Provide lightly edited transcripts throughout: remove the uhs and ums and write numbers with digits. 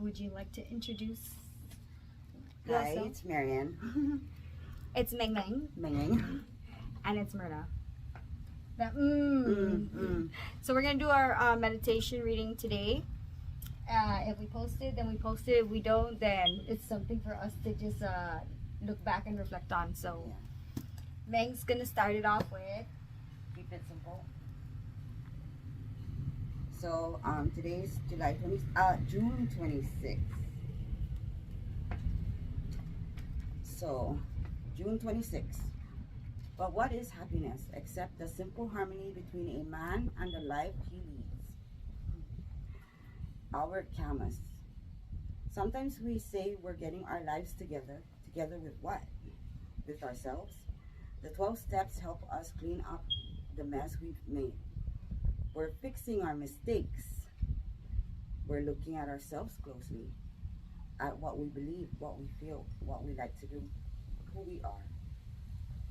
would you like to introduce Hi, yourself? it's Marianne. It's Meng Meng, Minging. and it's Myrna. The So we're gonna do our meditation reading today. If we post it, then we post it. If we don't, then it's something for us to just look back and reflect on. So Yeah. Meng's gonna start it off with. Keep it simple. So today's June 26th. So June 26th. But what is happiness except the simple harmony between a man and the life he leads? Albert Camus. Sometimes we say we're getting our lives together. Together with what? With ourselves. The 12 steps help us clean up the mess we've made. We're fixing our mistakes. We're looking at ourselves closely, at what we believe, what we feel, what we like to do, who we are.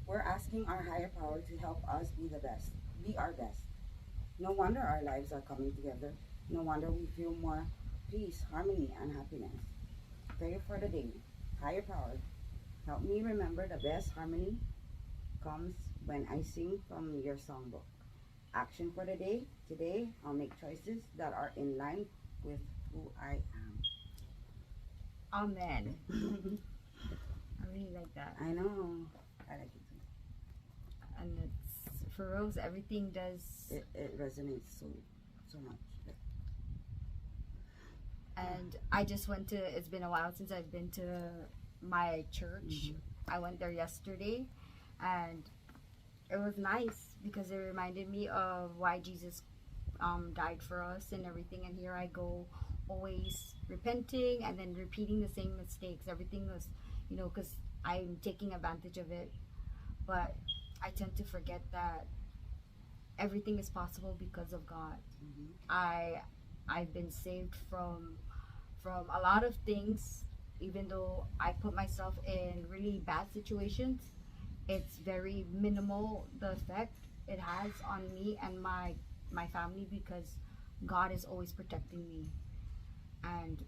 We're asking our higher power to help us be our best. No wonder our lives are coming together. No wonder we feel more peace, harmony, and happiness. Prayer for the day. Higher power, help me remember the best harmony comes when I sing from your songbook. Action for the day. Today, I'll make choices that are in line with who I Amen. am. I really like that. I know. I like it too. And it's for Rose, everything does. It resonates so much. And I just went to. It's been a while since I've been to my church. I went there yesterday, and it was nice because it reminded me of why Jesus died for us and everything. And here I go, always repenting and then repeating the same mistakes. Everything was, because I'm taking advantage of it. But I tend to forget that everything is possible because of God. I've been saved from a lot of things, even though I put myself in really bad situations. It's very minimal the effect it has on me and my family because God is always protecting me, and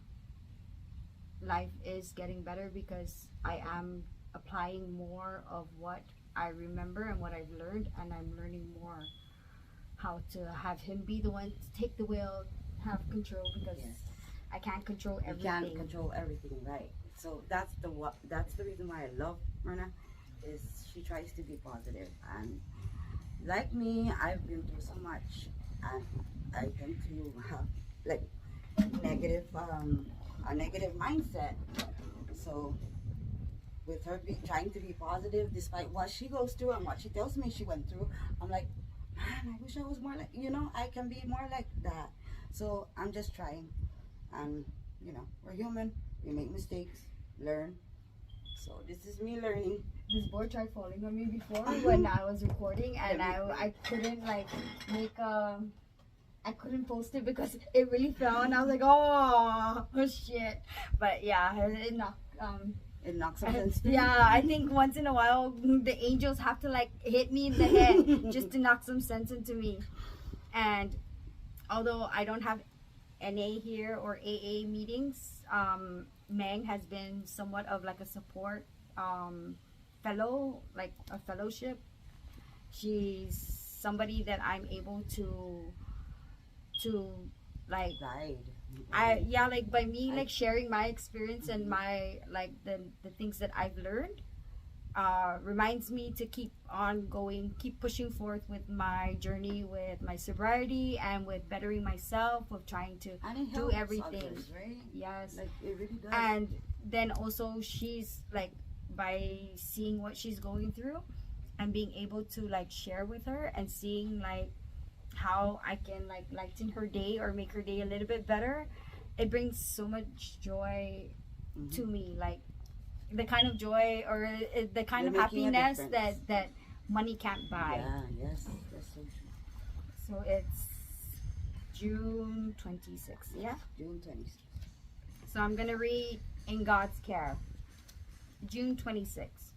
life is getting better because I am applying more of what I remember and what I've learned, and I'm learning more how to have Him be the one to take the wheel, have control, because Yes. I can't control You everything. can't control everything, right? So that's the reason why I love Myrna, is she tries to be positive. And like me, I've been through so much, and I tend to have like a negative mindset. So with her trying to be positive despite what she goes through and what she tells me she went through, I'm like, man, I wish I was more like, I can be more like that. So I'm just trying. And we're human, we make mistakes, learn. So this is me learning. This board tried falling on me before when I was recording, and I couldn't I couldn't post it because it really fell, and I was like, oh shit. But yeah, it knocked. It knocks some sense through. Yeah, I think once in a while the angels have to like hit me in the head just to knock some sense into me. And although I don't have NA here or AA meetings, Meng has been somewhat of like a support fellow, like a fellowship. She's somebody that I'm able to like Guide. by me like sharing my experience and my like the things that I've learned reminds me to keep on going, keep pushing forth with my journey, with my sobriety, and with bettering myself, with trying to And it do helps everything. others, right? Yes. Like it really does. And then also she's like, by seeing what she's going through and being able to like share with her and seeing like how I can like lighten her day or make her day a little bit better, it brings so much joy to me, like the kind of joy or the kind You're of making a happiness difference. that money can't buy. Yeah, yes, that's so true. So it's June 26th, yeah? June 26th. So I'm gonna read In God's Care. June 26th.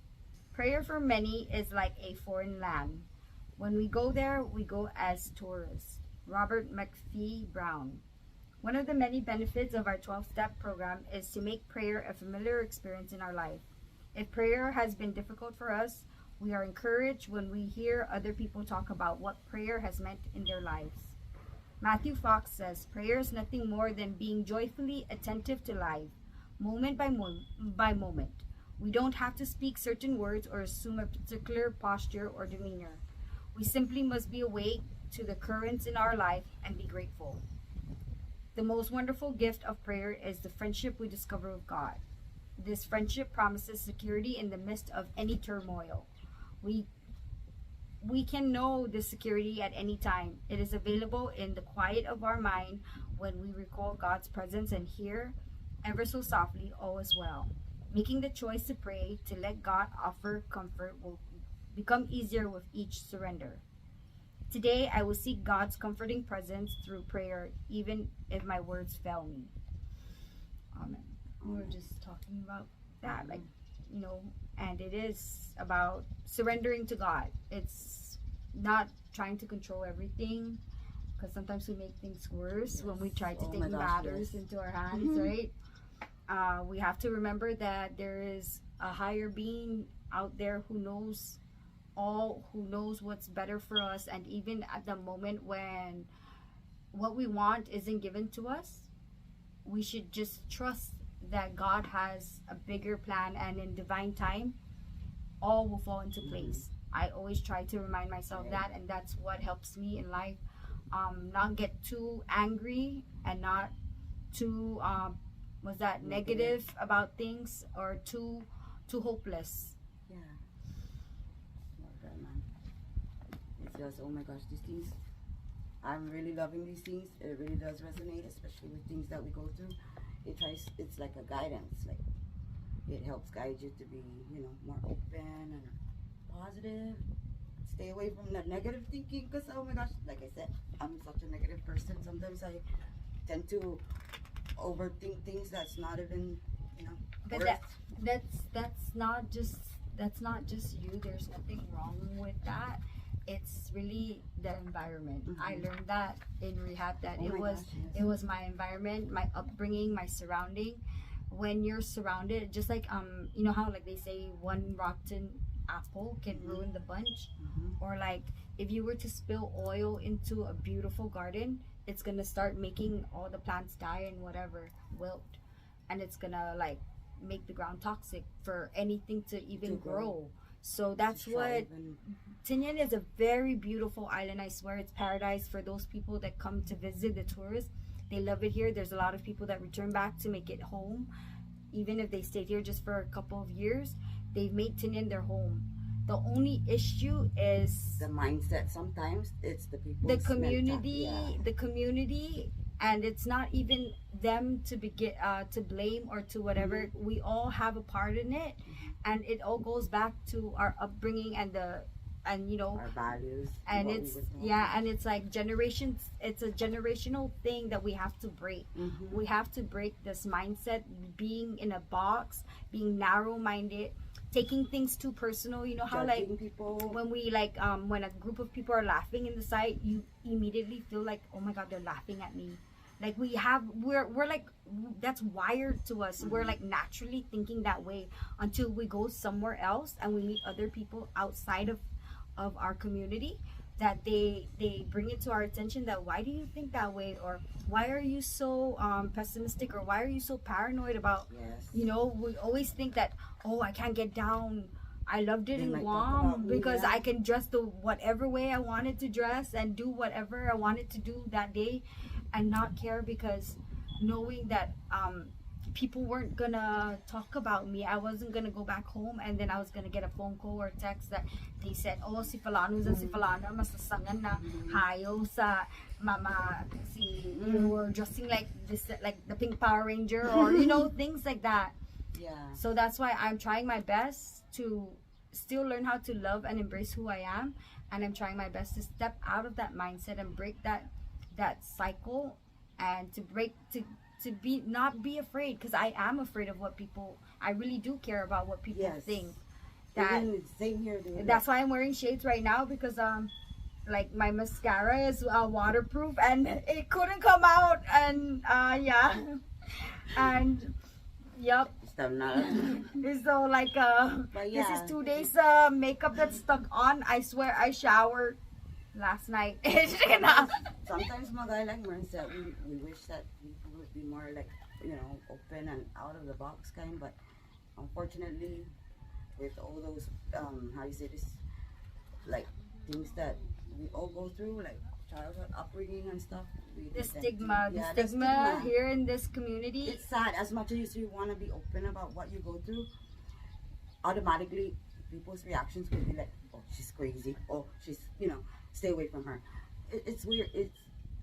Prayer for many is like a foreign land. When we go there, we go as tourists. Robert McFee Brown. One of the many benefits of our 12-step program is to make prayer a familiar experience in our life. If prayer has been difficult for us, we are encouraged when we hear other people talk about what prayer has meant in their lives. Matthew Fox says, prayer is nothing more than being joyfully attentive to life, moment by moment. We don't have to speak certain words or assume a particular posture or demeanor. We simply must be awake to the currents in our life and be grateful. The most wonderful gift of prayer is the friendship we discover with God. This friendship promises security in the midst of any turmoil. We can know this security at any time. It is available in the quiet of our mind when we recall God's presence and hear, ever so softly, all is well. Making the choice to pray, to let God offer comfort, will become easier with each surrender. Today, I will seek God's comforting presence through prayer, even if my words fail me. Amen. We were just talking about that, and it is about surrendering to God. It's not trying to control everything, because sometimes we make things worse when we try to take matters into our hands, right? We have to remember that there is a higher being out there who knows what's better for us, and even at the moment when what we want isn't given to us, we should just trust that God has a bigger plan, and in divine time all will fall into place. I always try to remind myself that, and that's what helps me in life. Not get too angry and not too negative about things, or too hopeless. Yeah. Love that, man. It's just, oh my gosh, these things, I'm really loving these things. It really does resonate, especially with things that we go through. It's like a guidance. Like, it helps guide you to be, more open and positive. Stay away from the negative thinking, because, oh my gosh, like I said, I'm such a negative person. Sometimes I tend to overthink things that's not even, But that's not just you. There's nothing wrong with that. It's really the environment. I learned that in rehab, that it was my environment, my upbringing, my surrounding. When you're surrounded, just like how like they say one rotten apple can ruin the bunch, or like if you were to spill oil into a beautiful garden, it's gonna start making all the plants die and whatever wilt, and it's gonna like make the ground toxic for anything to even grow. So that's what Tinian is. A very beautiful island. I swear it's paradise for those people that come to visit, the tourists. They love it here. There's a lot of people that return back to make it home, even if they stayed here just for a couple of years. They've made Tinian their home. The only issue is the mindset. Sometimes it's the people, the community, and it's not even them to blame or to whatever. We all have a part in it, and it all goes back to our upbringing and our values, and it's like generations. It's a generational thing that we have to break. We have to break this mindset, being in a box, being narrow-minded, taking things too personal. You know how judging people. when we when a group of people are laughing in the side, you immediately feel like, oh my God, they're laughing at me. Like we're like, that's wired to us. We're like naturally thinking that way until we go somewhere else and we meet other people outside of our community, that they bring it to our attention that, why do you think that way, or why are you so pessimistic, or why are you so paranoid about we always think that, oh, I can't get down. I loved it in Guam because I can dress the whatever way I wanted to dress and do whatever I wanted to do that day and not care, because knowing that people weren't gonna talk about me. I wasn't gonna go back home and then I was gonna get a phone call or a text that they said, oh, si Falano si Falana masasangan na hayo sa mama, si you were dressing like this, like the Pink Power Ranger, or things like that. So that's why I'm trying my best to still learn how to love and embrace who I am, and I'm trying my best to step out of that mindset and break that cycle, and to not be afraid, because I am afraid of what people. I really do care about what people think. That same here, dude. That's why I'm wearing shades right now, because like my mascara is waterproof and it couldn't come out, and yeah, and yep. So like But this yeah, is 2 days makeup that's stuck on. I swear I showered last night. sometimes mga guy like Mern said, we wish that people would be more like, open and out of the box kind, but unfortunately, with all those, how you say this, like things that we all go through, like childhood upbringing and stuff. The stigma here in this community. It's sad. As much as you want to be open about what you go through, automatically people's reactions will be like, "Oh, she's crazy," "Oh, she's, stay away from her." It's weird.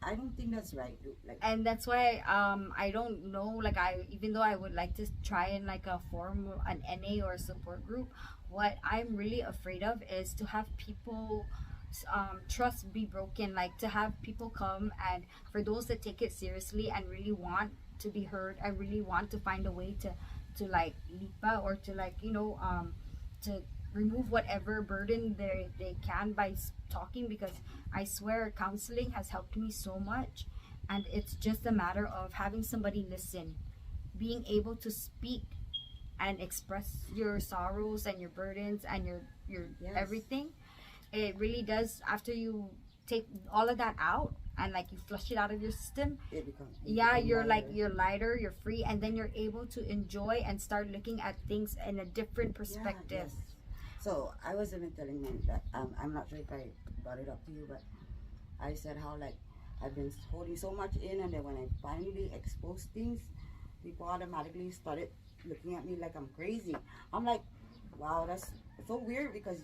I don't think that's right. Like, and that's why I don't know, like even though I would like to try and like form an NA or a support group, what I'm really afraid of is to have people trust be broken, like to have people come, and for those that take it seriously and really want to be heard, I really want to find a way to like lipa, or to like to remove whatever burden they can by talking, because I swear counseling has helped me so much, and it's just a matter of having somebody listen, being able to speak and express your sorrows and your burdens and your yes. everything. It really does, after you take all of that out and like you flush it out of your system, you're like, you're lighter, you're free, and then you're able to enjoy and start looking at things in a different perspective. Yes. So I was even telling him that I'm not sure if I brought it up to you, but I said how like I've been holding so much in, and then when I finally exposed things, people automatically started looking at me like I'm crazy. I'm like, wow, that's so weird, because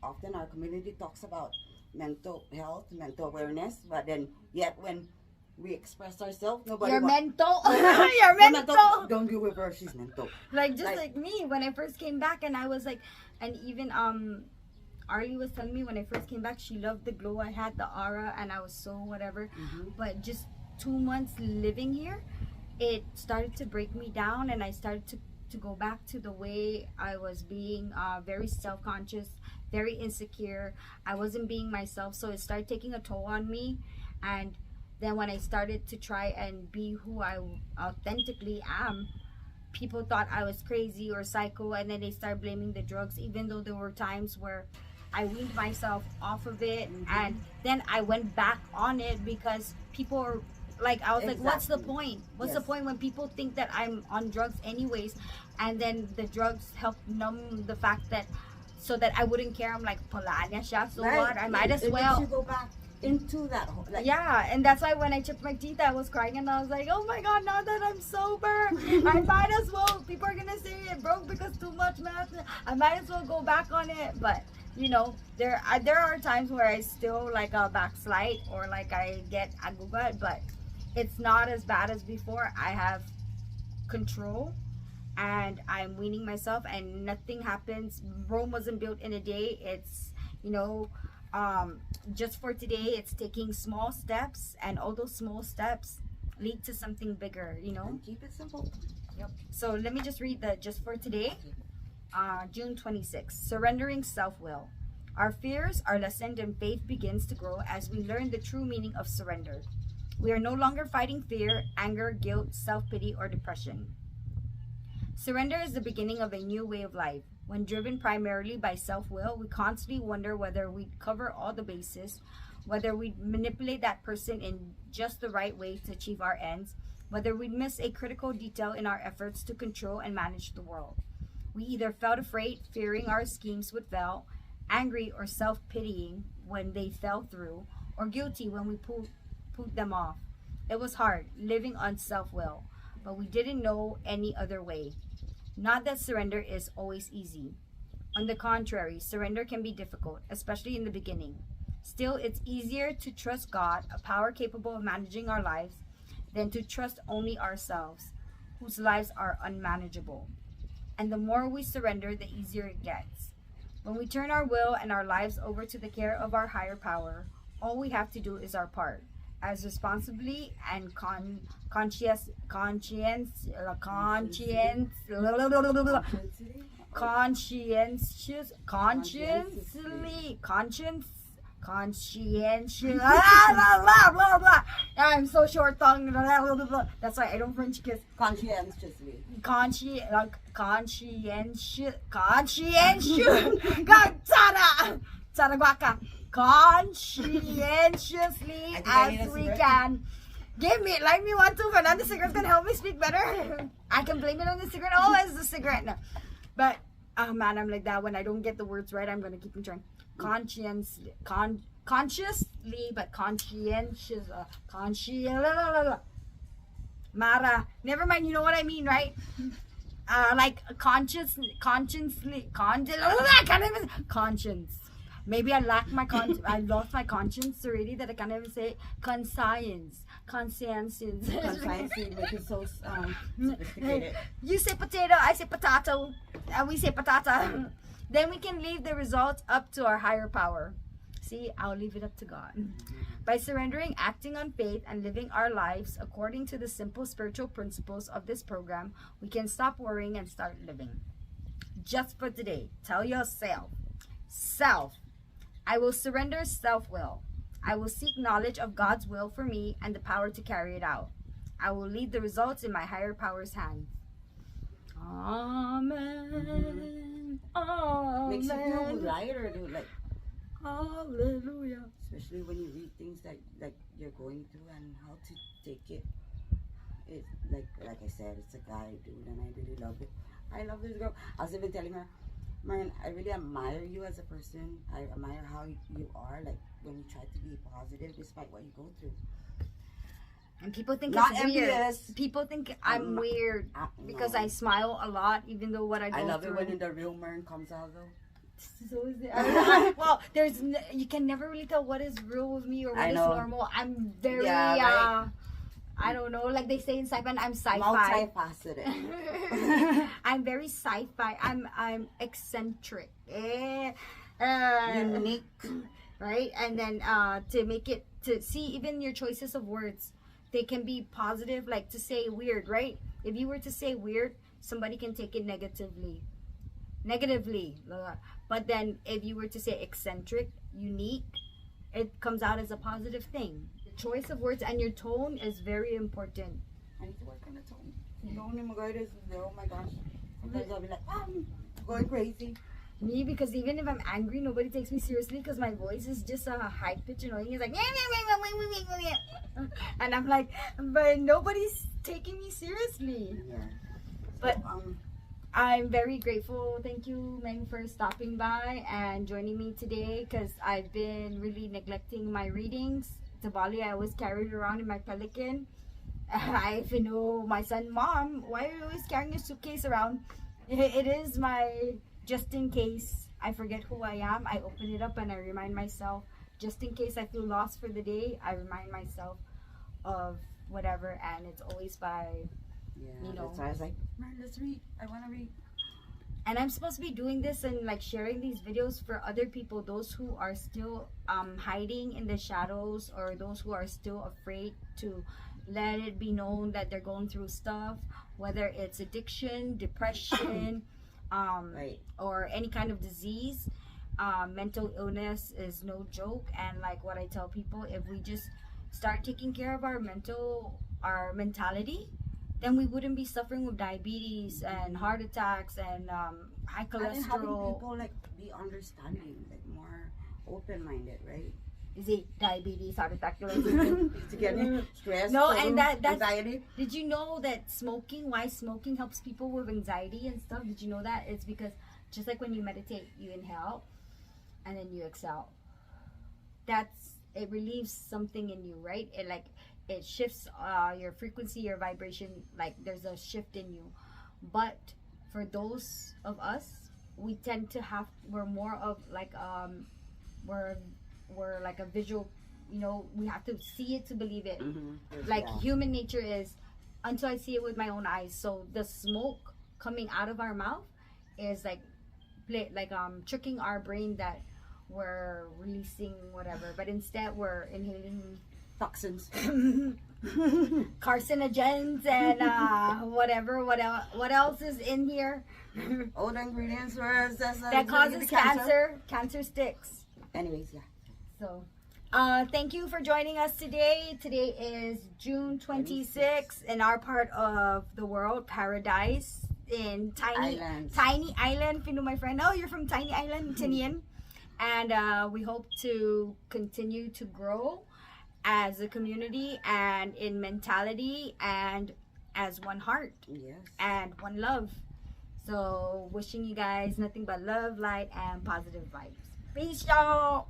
often our community talks about mental health, mental awareness, but then yet when we express ourselves, nobody You're mental. You're mental. Don't deal with her, she's mental. Like just like me when I first came back, and I was like, and even Arlie was telling me when I first came back, she loved the glow I had, the aura, and I was so whatever. But just 2 months living here, it started to break me down, and I started to go back to the way I was being, very self-conscious, very insecure. I wasn't being myself, so it started taking a toll on me. And then when I started to try and be who I authentically am, people thought I was crazy or psycho, and then they started blaming the drugs, even though there were times where I weaned myself off of it, and then I went back on it because people are like, I was like, what's the point? What's the point when people think that I'm on drugs anyways? And then the drugs help numb the fact that, so that I wouldn't care. I'm like, palanya siya, so what? I might as well. Makes you go back into that whole, like, yeah, and that's why when I chipped my teeth, I was crying, and I was like, oh my god, now that I'm sober, I might as well, people are gonna say it broke because too much meth, I might as well go back on it. But there are times where I still like backslide, or like I get agugat, but it's not as bad as before. I have control, and I'm weaning myself, and nothing happens. Rome wasn't built in a day. It's just for today, it's taking small steps, and all those small steps lead to something bigger, And keep it simple. Yep. So let me just read the just for today. June 26th, surrendering self-will. Our fears are lessened and faith begins to grow as we learn the true meaning of surrender. We are no longer fighting fear, anger, guilt, self-pity, or depression. Surrender is the beginning of a new way of life. When driven primarily by self-will, we constantly wonder whether we cover all the bases, whether we manipulate that person in just the right way to achieve our ends, whether we miss a critical detail in our efforts to control and manage the world. We either felt afraid, fearing our schemes would fail, angry or self-pitying when they fell through, or guilty when we pulled them off. It was hard, living on self-will, but we didn't know any other way. Not that surrender is always easy. On the contrary, surrender can be difficult, especially in the beginning. Still, it's easier to trust God, a power capable of managing our lives, than to trust only ourselves, whose lives are unmanageable. And the more we surrender, the easier it gets. When we turn our will and our lives over to the care of our higher power, all we have to do is our part, as responsibly and conscientiously conscientious, blah, blah, blah, blah. I'm so short-tongued. That's why I don't French kiss. Conscientiously. Conscientious. God, Tara Guaca. Conscientiously as we can. Light me one too. Fernando cigarette's gonna help me speak better. I can blame it on the cigarette. Always the cigarette. No. But oh man, I'm like that when I don't get the words right. I'm gonna keep on trying. Consciously, but conscientious. Mara. Never mind. You know what I mean, right? Like consciously. Conscience. Maybe I lack my I lost my conscience already that I can't even say conscience. Conscience make it so sophisticated. You say potato, I say potato, and we say patata. Then we can leave the results up to our higher power. See, I'll leave it up to God. By surrendering, acting on faith, and living our lives according to the simple spiritual principles of this program, we can stop worrying and start living. Just for today, tell yourself, I will surrender self-will. I will seek knowledge of God's will for me and the power to carry it out. I will leave the results in my higher power's hands. Amen. Amen. Makes you feel lighter, dude. Like, hallelujah. Especially when you read things that like you're going through and how to take it. It's like I said, it's a guy, dude, and I really love it. I love this girl. I was even telling her, man, I really admire you as a person. I admire how you are, like when you try to be positive despite what you go through. And people think Not it's weird. envious. People think I'm weird because I smile a lot, even though what I go through. I love it when the real Mern comes out, though. So is it? Well, you can never really tell what is real with me or what is normal. I'm very, I don't know, like they say in Saipan, I'm sci-fi. Multifaceted. I'm very sci-fi. I'm eccentric. Unique. Right? And then to make it, to see even your choices of words, they can be positive, like to say weird, right? If you were to say weird, somebody can take it negatively. But then if you were to say eccentric, unique, it comes out as a positive thing. The choice of words and your tone is very important. I need to work on the tone. Oh my gosh. Sometimes I'll be like, I'm going crazy. Me, because even if I'm angry, nobody takes me seriously because my voice is just a high pitch annoying. It's like, and I'm like, but nobody's taking me seriously. Yeah. But I'm very grateful. Thank you, Meng, for stopping by and joining me today because I've been really neglecting my readings. To Bali, I always carried around in my Pelican. I even know my son, Mom, why are you always carrying your suitcase around? It is my just in case I forget who I am. I open it up and I remind myself. Just in case I feel lost for the day, I remind myself of whatever, and it's always by, that's why I was like, man, let's read. I want to read. And I'm supposed to be doing this and like sharing these videos for other people, those who are still hiding in the shadows, or those who are still afraid to let it be known that they're going through stuff, whether it's addiction, depression, or any kind of disease. Mental illness is no joke, and like what I tell people, if we just start taking care of our mentality, then we wouldn't be suffering with diabetes and heart attacks and high cholesterol. And having people like be understanding, like more open-minded, right? Is it diabetes, heart attack, to get stress? No, and that's anxiety. Did you know that why smoking helps people with anxiety and stuff? Did you know that? It's because just like when you meditate, you inhale and then you exhale. It relieves something in you, right? It shifts your frequency, your vibration. Like there's a shift in you. But for those of us, we tend to we're more of like we're like a visual, we have to see it to believe it. Like human nature is until I see it with my own eyes. So the smoke coming out of our mouth is like tricking our brain that we're releasing whatever, but instead we're inhaling toxins, carcinogens, and whatever. What else is in here? All the ingredients that causes cancer. Cancer sticks. Anyways, So, thank you for joining us today. Today is June 26th in our part of the world, Paradise, in Tiny Island. If you know my friend, oh, you're from Tiny Island, Tinian. And we hope to continue to grow as a community and in mentality and as one heart and one love. So wishing you guys nothing but love, light, and positive vibes. Peace, y'all.